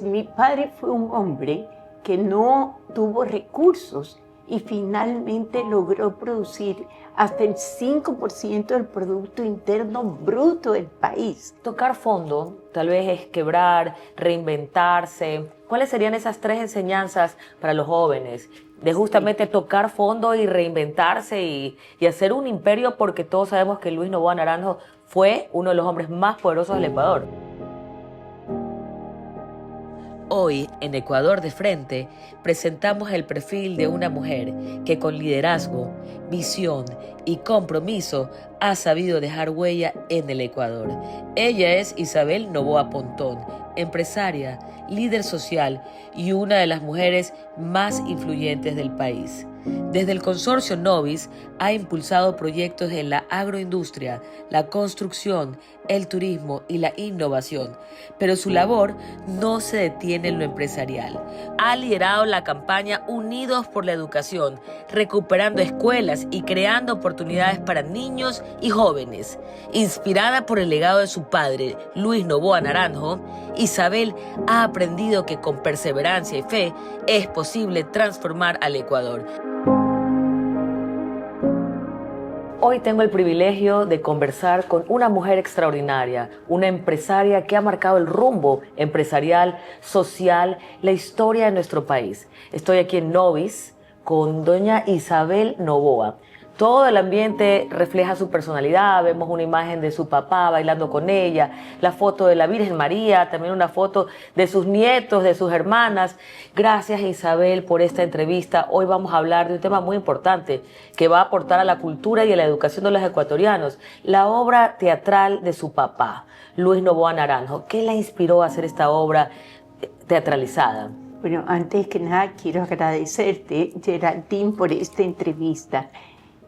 mi padre fue un hombre que no tuvo recursos y finalmente logró producir hasta el 5% del Producto Interno Bruto del país. Tocar fondo tal vez es quebrar, reinventarse. ¿Cuáles serían esas 3 enseñanzas para los jóvenes? De justamente tocar fondo y reinventarse y hacer un imperio, porque todos sabemos que Luis Noboa Naranjo fue uno de los hombres más poderosos del Ecuador. Hoy, en Ecuador de Frente, presentamos el perfil de una mujer que con liderazgo, visión y compromiso ha sabido dejar huella en el Ecuador. Ella es Isabel Noboa Pontón, empresaria, líder social y una de las mujeres más influyentes del país. Desde el consorcio Novis ha impulsado proyectos en la agroindustria, la construcción, el turismo y la innovación, pero su labor no se detiene en lo empresarial. Ha liderado la campaña Unidos por la Educación, recuperando escuelas y creando oportunidades para niños y jóvenes. Inspirada por el legado de su padre, Luis Noboa Naranjo, Isabel ha aprendido que con perseverancia y fe es posible transformar al Ecuador. Hoy tengo el privilegio de conversar con una mujer extraordinaria, una empresaria que ha marcado el rumbo empresarial, social, la historia de nuestro país. Estoy aquí en Novis con doña Isabel Noboa. Todo el ambiente refleja su personalidad, vemos una imagen de su papá bailando con ella, la foto de la Virgen María, también una foto de sus nietos, de sus hermanas. Gracias, Isabel, por esta entrevista. Hoy vamos a hablar de un tema muy importante que va a aportar a la cultura y a la educación de los ecuatorianos, la obra teatral de su papá, Luis Noboa Naranjo. ¿Qué la inspiró a hacer esta obra teatralizada? Bueno, antes que nada quiero agradecerte, Geraldine, por esta entrevista.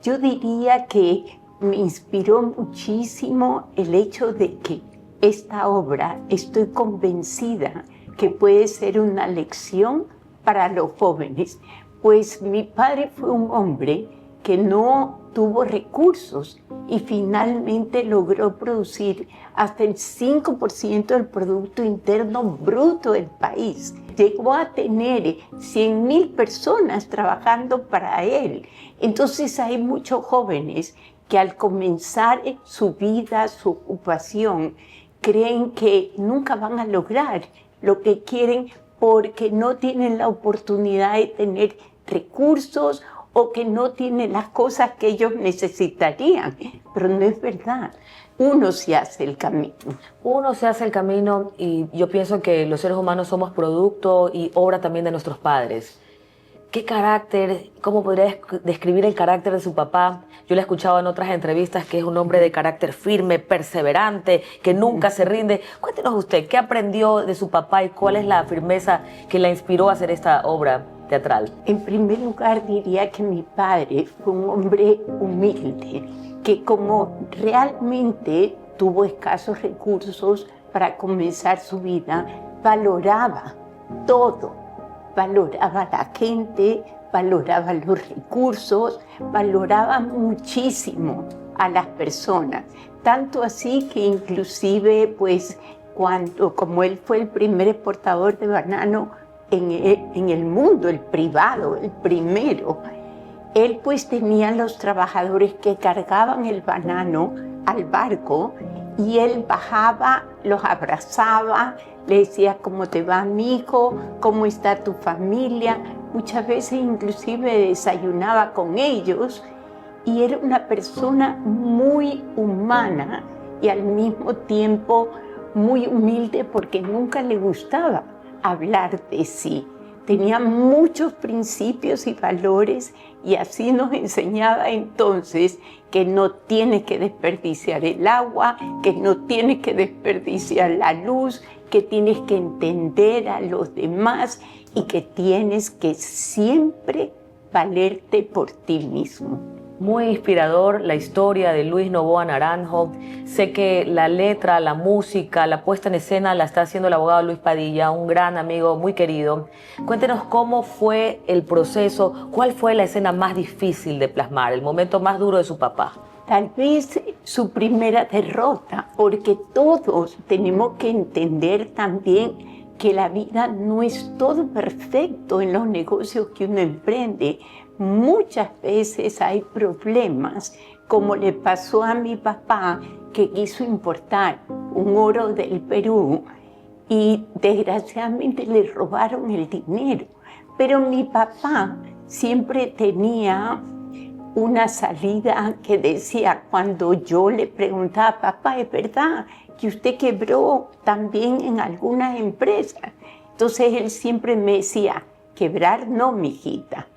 Yo diría que me inspiró muchísimo el hecho de que esta obra, estoy convencida que puede ser una lección para los jóvenes, pues mi padre fue un hombre que no tuvo recursos y finalmente logró producir hasta el 5% del Producto Interno Bruto del país. Llegó a tener 100,000 personas trabajando para él. Entonces hay muchos jóvenes que al comenzar su vida, su ocupación, creen que nunca van a lograr lo que quieren porque no tienen la oportunidad de tener recursos o que no tienen las cosas que ellos necesitarían. Pero no es verdad. Uno se hace el camino. Uno se hace el camino y yo pienso que los seres humanos somos producto y obra también de nuestros padres. ¿Qué carácter, cómo podría describir el carácter de su papá? Yo le he escuchado en otras entrevistas que es un hombre de carácter firme, perseverante, que nunca se rinde. Cuéntenos usted, ¿qué aprendió de su papá y cuál es la firmeza que la inspiró a hacer esta obra teatral? En primer lugar, diría que mi padre fue un hombre humilde, que como realmente tuvo escasos recursos para comenzar su vida, valoraba todo, valoraba a la gente, valoraba los recursos, valoraba muchísimo a las personas, tanto así que inclusive pues como él fue el primer exportador de banano en el mundo, el privado, el primero, él pues tenía los trabajadores que cargaban el banano al barco y él bajaba, los abrazaba, le decía cómo te va mi hijo, cómo está tu familia, muchas veces inclusive desayunaba con ellos y era una persona muy humana y al mismo tiempo muy humilde porque nunca le gustaba hablar de sí. Tenía muchos principios y valores y así nos enseñaba entonces que no tienes que desperdiciar el agua, que no tienes que desperdiciar la luz, que tienes que entender a los demás y que tienes que siempre valerte por ti mismo. Muy inspirador la historia de Luis Noboa Naranjo. Sé que la letra, la música, la puesta en escena la está haciendo el abogado Luis Padilla, un gran amigo, muy querido. Cuéntenos cómo fue el proceso, cuál fue la escena más difícil de plasmar, el momento más duro de su papá. Tal vez su primera derrota, porque todos tenemos que entender también que la vida no es todo perfecto en los negocios que uno emprende. Muchas veces hay problemas, como le pasó a mi papá, que quiso importar un oro del Perú y desgraciadamente le robaron el dinero. Pero mi papá siempre tenía una salida que decía, cuando yo le preguntaba, papá, ¿es verdad que usted quebró también en alguna empresa? Entonces él siempre me decía, quebrar no, mijita,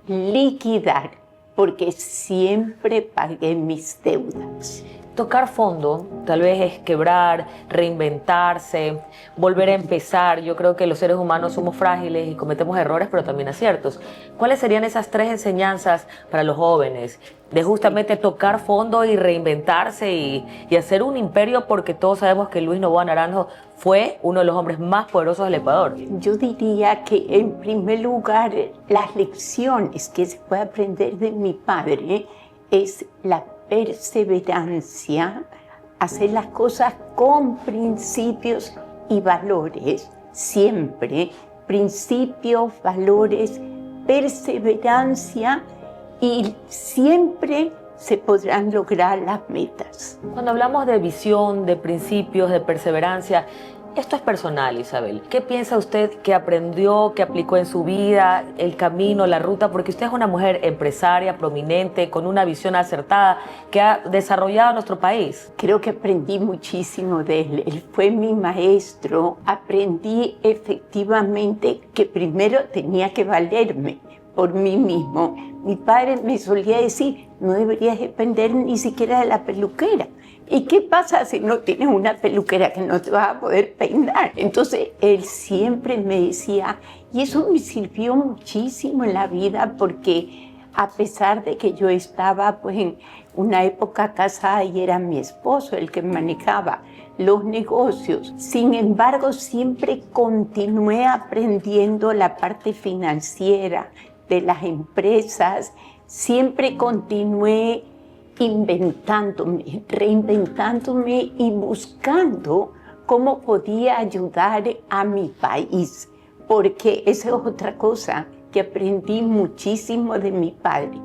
liquidar, porque siempre pagué mis deudas. Tocar fondo tal vez es quebrar, reinventarse, volver a empezar. Yo creo que los seres humanos somos frágiles y cometemos errores, pero también aciertos. ¿Cuáles serían esas 3 enseñanzas para los jóvenes? De justamente tocar fondo y reinventarse y hacer un imperio, porque todos sabemos que Luis Noboa Naranjo fue uno de los hombres más poderosos del Ecuador. Yo diría que en primer lugar las lecciones que se puede aprender de mi padre es la perseverancia, hacer las cosas con principios y valores, siempre principios, valores, perseverancia, y siempre se podrán lograr las metas. Cuando hablamos de visión, de principios, de perseverancia, esto es personal, Isabel. ¿Qué piensa usted que aprendió, que aplicó en su vida, el camino, la ruta? Porque usted es una mujer empresaria, prominente, con una visión acertada, que ha desarrollado nuestro país. Creo que aprendí muchísimo de él. Él fue mi maestro. Aprendí efectivamente que primero tenía que valerme por mí mismo. Mi padre me solía decir, no deberías depender ni siquiera de la peluquera. ¿Y qué pasa si no tienes una peluquera que no te vas a poder peinar? Entonces, él siempre me decía, y eso me sirvió muchísimo en la vida, porque a pesar de que yo estaba pues en una época casada y era mi esposo el que manejaba los negocios, sin embargo, siempre continué aprendiendo la parte financiera de las empresas, siempre continué inventándome, reinventándome y buscando cómo podía ayudar a mi país, porque esa es otra cosa que aprendí muchísimo de mi padre,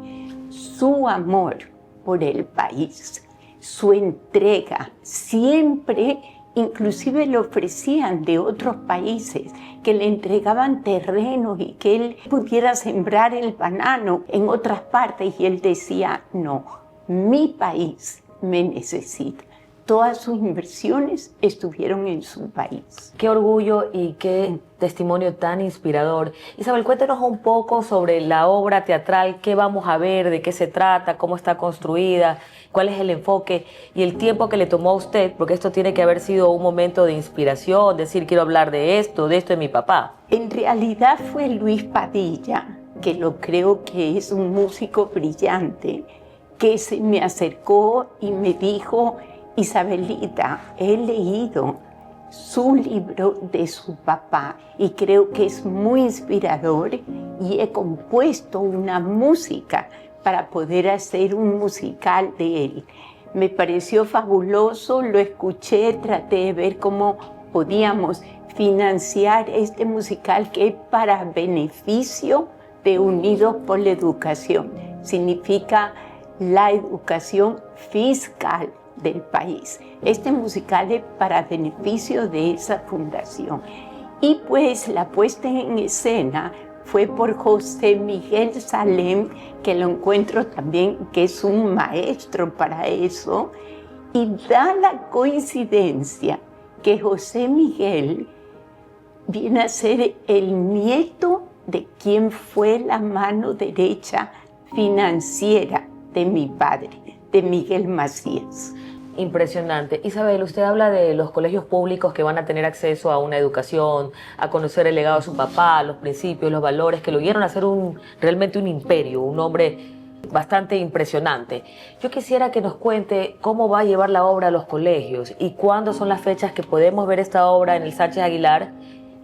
su amor por el país, su entrega, siempre, inclusive le ofrecían de otros países que le entregaban terrenos y que él pudiera sembrar el banano en otras partes, y él decía, no, mi país me necesita. Todas sus inversiones estuvieron en su país. Qué orgullo y qué testimonio tan inspirador. Isabel, cuéntanos un poco sobre la obra teatral, qué vamos a ver, de qué se trata, cómo está construida, cuál es el enfoque y el tiempo que le tomó a usted, porque esto tiene que haber sido un momento de inspiración, decir, quiero hablar de esto de mi papá. En realidad fue Luis Padilla, que lo creo que es un músico brillante, que se me acercó y me dijo, Isabelita, he leído su libro de su papá y creo que es muy inspirador y he compuesto una música para poder hacer un musical de él. Me pareció fabuloso, lo escuché, traté de ver cómo podíamos financiar este musical que es para beneficio de Unidos por la Educación. Significa la educación fiscal del país. Este musical es para beneficio de esa fundación. Y pues la puesta en escena fue por José Miguel Salem, que lo encuentro también que es un maestro para eso, y da la coincidencia que José Miguel viene a ser el nieto de quien fue la mano derecha financiera de mi padre, de Miguel Macías. Impresionante. Isabel, usted habla de los colegios públicos que van a tener acceso a una educación, a conocer el legado de su papá, los principios, los valores que lo guiaron a ser realmente un imperio, un hombre bastante impresionante. Yo quisiera que nos cuente cómo va a llevar la obra a los colegios y cuándo son las fechas que podemos ver esta obra en el Sánchez Aguilar.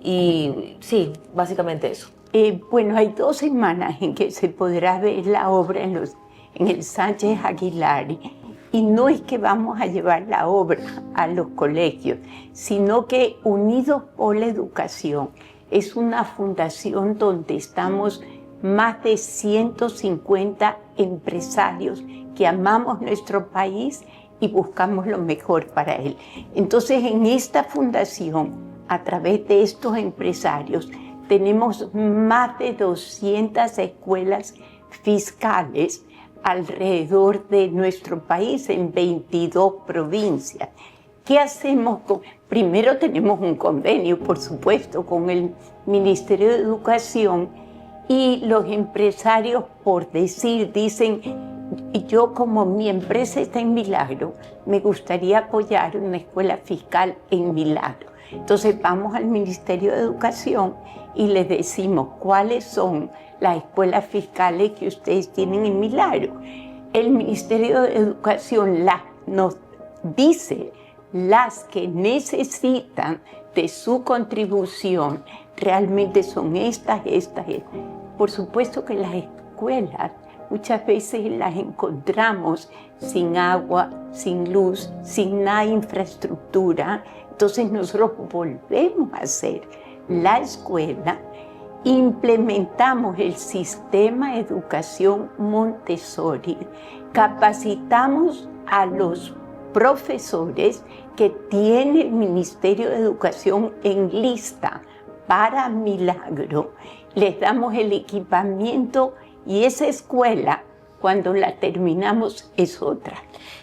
Y sí, básicamente eso. Bueno, hay 2 semanas en que se podrá ver la obra en el Sánchez Aguilar, Y no es que vamos a llevar la obra a los colegios, sino que Unidos por la Educación es una fundación donde estamos más de 150 empresarios que amamos nuestro país y buscamos lo mejor para él. Entonces, en esta fundación, a través de estos empresarios, tenemos más de 200 escuelas fiscales alrededor de nuestro país, en 22 provincias. ¿Qué hacemos? Primero tenemos un convenio, por supuesto, con el Ministerio de Educación, y los empresarios, por decir, dicen: yo, como mi empresa está en Milagro, me gustaría apoyar una escuela fiscal en Milagro. Entonces vamos al Ministerio de Educación y les decimos cuáles son las escuelas fiscales que ustedes tienen en Milagro. El Ministerio de Educación nos dice las que necesitan de su contribución. Realmente son estas. Por supuesto que las escuelas muchas veces las encontramos sin agua, sin luz, sin nada de infraestructura. Entonces nosotros volvemos a hacer la escuela, implementamos el sistema de educación Montessori, capacitamos a los profesores que tiene el Ministerio de Educación en lista para Milagro, les damos el equipamiento, y esa escuela, cuando la terminamos, es otra.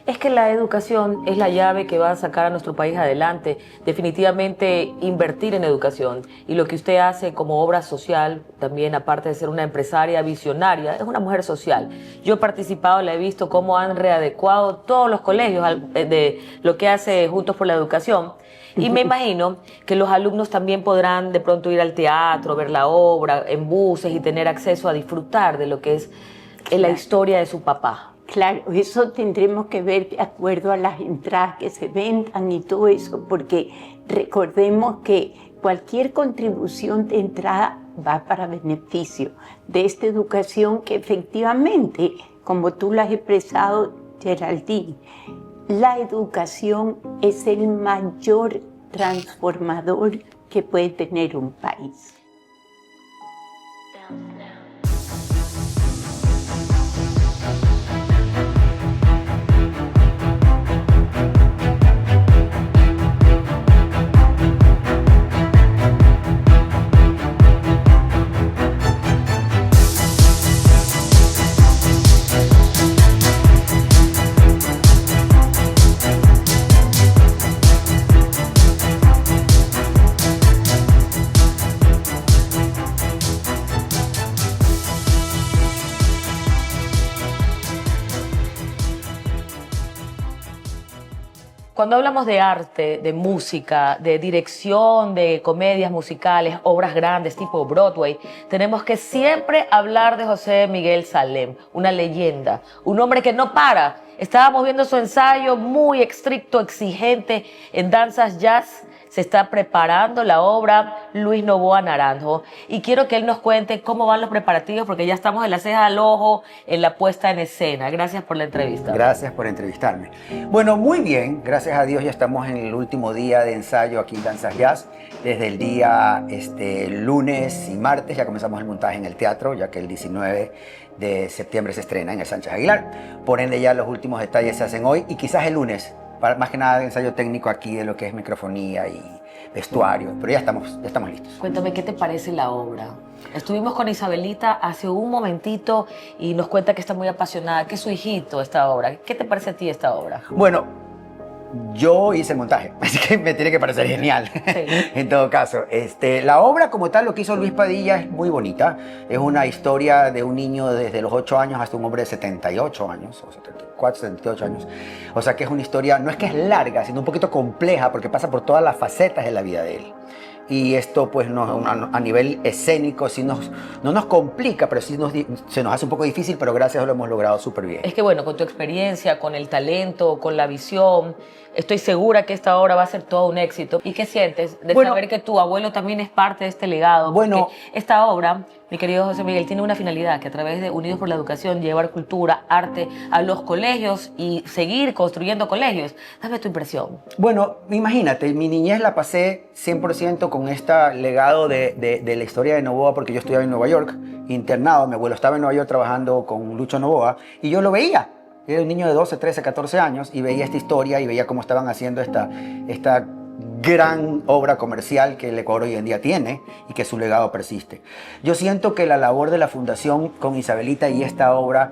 Es que la educación es la llave que va a sacar a nuestro país adelante. Definitivamente invertir en educación. Y lo que usted hace como obra social, también aparte de ser una empresaria visionaria, es una mujer social. Yo he participado, la he visto cómo han readecuado todos los colegios de lo que hace Juntos por la Educación. Y me imagino que los alumnos también podrán de pronto ir al teatro, ver la obra en buses y tener acceso a disfrutar de lo que es la historia de su papá. Claro, eso tendremos que ver de acuerdo a las entradas que se vendan y todo eso, porque recordemos que cualquier contribución de entrada va para beneficio de esta educación que efectivamente, como tú lo has expresado, Geraldine, la educación es el mayor transformador que puede tener un país. Cuando hablamos de arte, de música, de dirección, de comedias musicales, obras grandes tipo Broadway, tenemos que siempre hablar de José Miguel Salem, una leyenda, un hombre que no para. Estábamos viendo su ensayo muy estricto, exigente en danzas jazz. Se está preparando la obra Luis Novoa Naranjo y quiero que él nos cuente cómo van los preparativos, porque ya estamos en la ceja al ojo, en la puesta en escena. Gracias por la entrevista. Gracias por entrevistarme. Bueno, muy bien, gracias a Dios ya estamos en el último día de ensayo aquí en Danzas Jazz. Desde el día lunes y martes ya comenzamos el montaje en el teatro, ya que el 19 de septiembre se estrena en el Sánchez Aguilar. Por ende ya los últimos detalles se hacen hoy y quizás el lunes, más que nada de ensayo técnico aquí de lo que es microfonía y vestuario, pero ya estamos listos. Cuéntame, ¿qué te parece la obra? Estuvimos con Isabelita hace un momentito y nos cuenta que está muy apasionada, que es su hijito esta obra. ¿Qué te parece a ti esta obra? Bueno, yo hice el montaje, así que me tiene que parecer genial. Sí. En todo caso, la obra como tal, lo que hizo Luis Padilla es muy bonita. Es una historia de un niño desde los 8 años hasta un hombre de 78 años, o 74, 78 años. O sea que es una historia, no es que es larga, sino un poquito compleja, porque pasa por todas las facetas de la vida de él. y esto pues a nivel escénico sí no nos complica, pero sí se nos hace un poco difícil, pero gracias a Dios lo hemos logrado súper bien. Es que bueno, con tu experiencia, con el talento, con la visión, estoy segura que esta obra va a ser todo un éxito. ¿Y qué sientes de saber que tu abuelo también es parte de este legado? Bueno, porque esta obra, mi querido José Miguel, tiene una finalidad, que a través de Unidos por la Educación, llevar cultura, arte a los colegios y seguir construyendo colegios. Dame tu impresión. Bueno, imagínate, mi niñez la pasé 100% con este legado de la historia de Novoa, porque yo estudiaba en Nueva York, internado. Mi abuelo estaba en Nueva York trabajando con Lucho Novoa y yo lo veía. Era un niño de 12, 13, 14 años y veía esta historia y veía cómo estaban haciendo esta gran obra comercial que el Ecuador hoy en día tiene y que su legado persiste. Yo siento que la labor de la Fundación con Isabelita y esta obra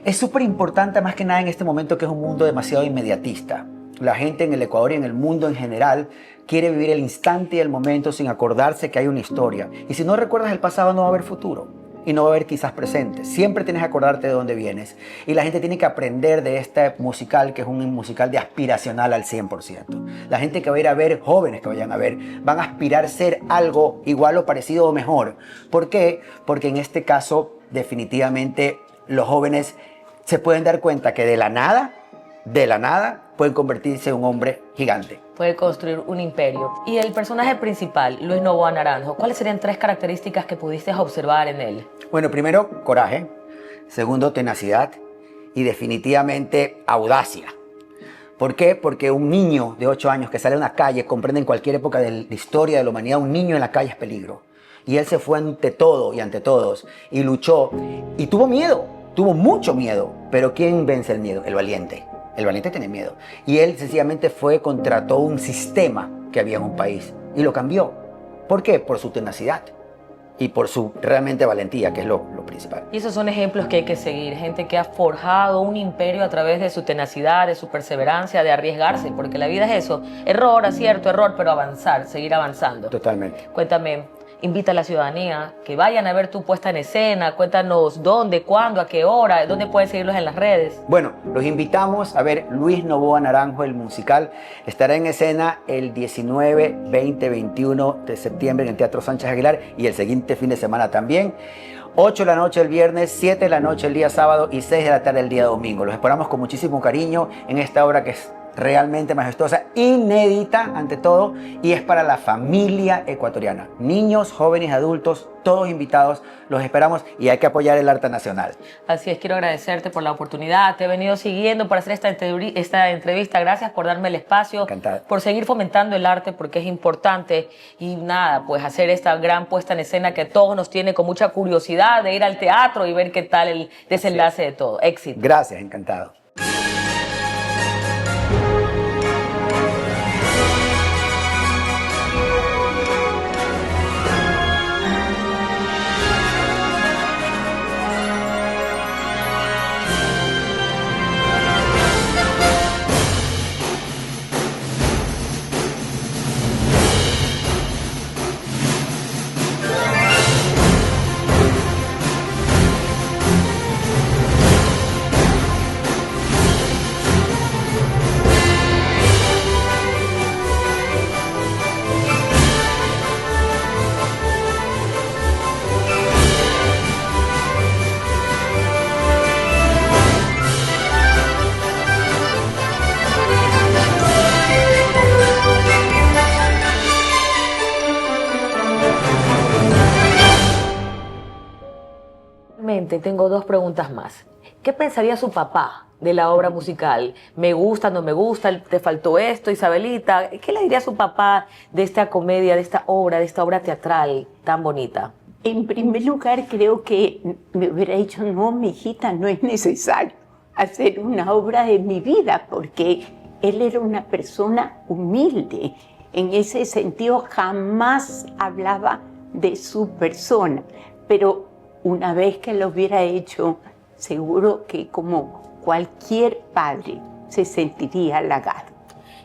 es súper importante, más que nada en este momento que es un mundo demasiado inmediatista. La gente en el Ecuador y en el mundo en general quiere vivir el instante y el momento sin acordarse que hay una historia. Y si no recuerdas el pasado no va a haber futuro. Y no va a haber quizás presente. Siempre tienes que acordarte de dónde vienes. Y la gente tiene que aprender de este musical, que es un musical de aspiracional al 100%. La gente que va a ir a ver, jóvenes que vayan a ver, van a aspirar a ser algo igual o parecido o mejor. ¿Por qué? Porque en este caso, definitivamente, los jóvenes se pueden dar cuenta que de la nada, pueden convertirse en un hombre gigante. Puede construir un imperio. Y el personaje principal, Luis Novoa Naranjo, ¿cuáles serían 3 características que pudiste observar en él? Bueno, primero, coraje. Segundo, tenacidad. Y definitivamente, audacia. ¿Por qué? Porque un niño de 8 años que sale a una calle, comprende en cualquier época de la historia de la humanidad, un niño en la calle es peligro. Y él se fue ante todo y ante todos y luchó. Y tuvo miedo, tuvo mucho miedo. Pero ¿quién vence el miedo? El valiente. El valiente tiene miedo. Y él sencillamente fue contra todo un sistema que había en un país. Y lo cambió. ¿Por qué? Por su tenacidad. Y por su realmente valentía, que es lo principal. Y esos son ejemplos que hay que seguir. Gente que ha forjado un imperio a través de su tenacidad, de su perseverancia, de arriesgarse. Porque la vida es eso. Error, acierto, error, pero avanzar, seguir avanzando. Totalmente. Cuéntame, invita a la ciudadanía que vayan a ver tu puesta en escena. Cuéntanos dónde, cuándo, a qué hora, dónde pueden seguirlos en las redes. Bueno, los invitamos a ver Luis Novoa Naranjo, el musical. Estará en escena el 19, 20, 21 de septiembre en el Teatro Sánchez Aguilar y el siguiente fin de semana también. 8 de la noche el viernes, 7 de la noche el día sábado y 6 de la tarde el día domingo. Los esperamos con muchísimo cariño en esta obra que es realmente majestuosa, inédita ante todo, y es para la familia ecuatoriana. Niños, jóvenes, adultos, todos invitados, los esperamos y hay que apoyar el arte nacional. Así es, quiero agradecerte por la oportunidad. Te he venido siguiendo para hacer esta entrevista. Gracias por darme el espacio, Encantado. por seguir fomentando el arte porque es importante y nada, pues hacer esta gran puesta en escena que todos nos tiene con mucha curiosidad de ir al teatro y ver qué tal el desenlace de todo. Éxito. Gracias, encantado. Tengo 2 preguntas más. ¿Qué pensaría su papá de la obra musical? ¿Me gusta, no me gusta? ¿Te faltó esto, Isabelita? ¿Qué le diría a su papá de esta comedia, de esta obra teatral tan bonita? En primer lugar, creo que me hubiera dicho, no, mi hijita, no es necesario hacer una obra de mi vida, porque él era una persona humilde. En ese sentido, jamás hablaba de su persona, pero una vez que lo hubiera hecho, seguro que como cualquier padre se sentiría halagado.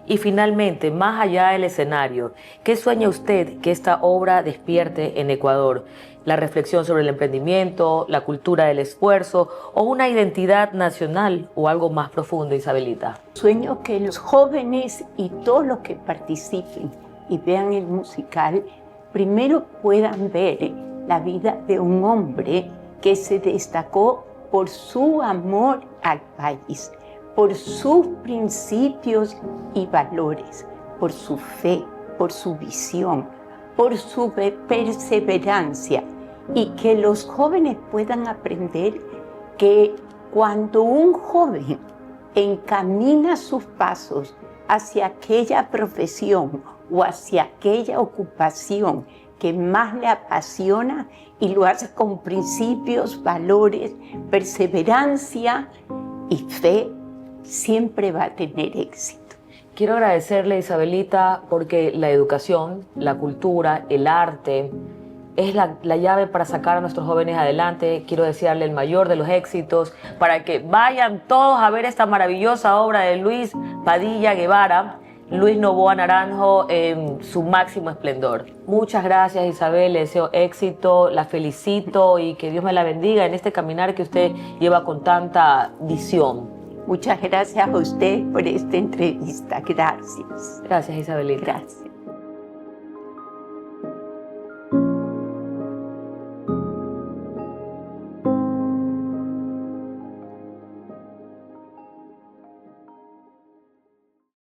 Y finalmente, más allá del escenario, ¿qué sueña usted que esta obra despierte en Ecuador? ¿La reflexión sobre el emprendimiento, la cultura del esfuerzo o una identidad nacional o algo más profundo, Isabelita? Sueño que los jóvenes y todos los que participen y vean el musical primero puedan ver la vida de un hombre que se destacó por su amor al país, por sus principios y valores, por su fe, por su visión, por su perseverancia, y que los jóvenes puedan aprender que cuando un joven encamina sus pasos hacia aquella profesión o hacia aquella ocupación que más le apasiona y lo hace con principios, valores, perseverancia y fe, siempre va a tener éxito. Quiero agradecerle, Isabelita, porque la educación, la cultura, el arte es la llave para sacar a nuestros jóvenes adelante. Quiero desearle el mayor de los éxitos para que vayan todos a ver esta maravillosa obra de Luis Padilla Guevara, Luis Novoa Naranjo en su máximo esplendor. Muchas gracias, Isabel, le deseo éxito, la felicito y que Dios me la bendiga en este caminar que usted lleva con tanta visión. Muchas gracias a usted por esta entrevista. Gracias. Gracias, Isabelita. Gracias.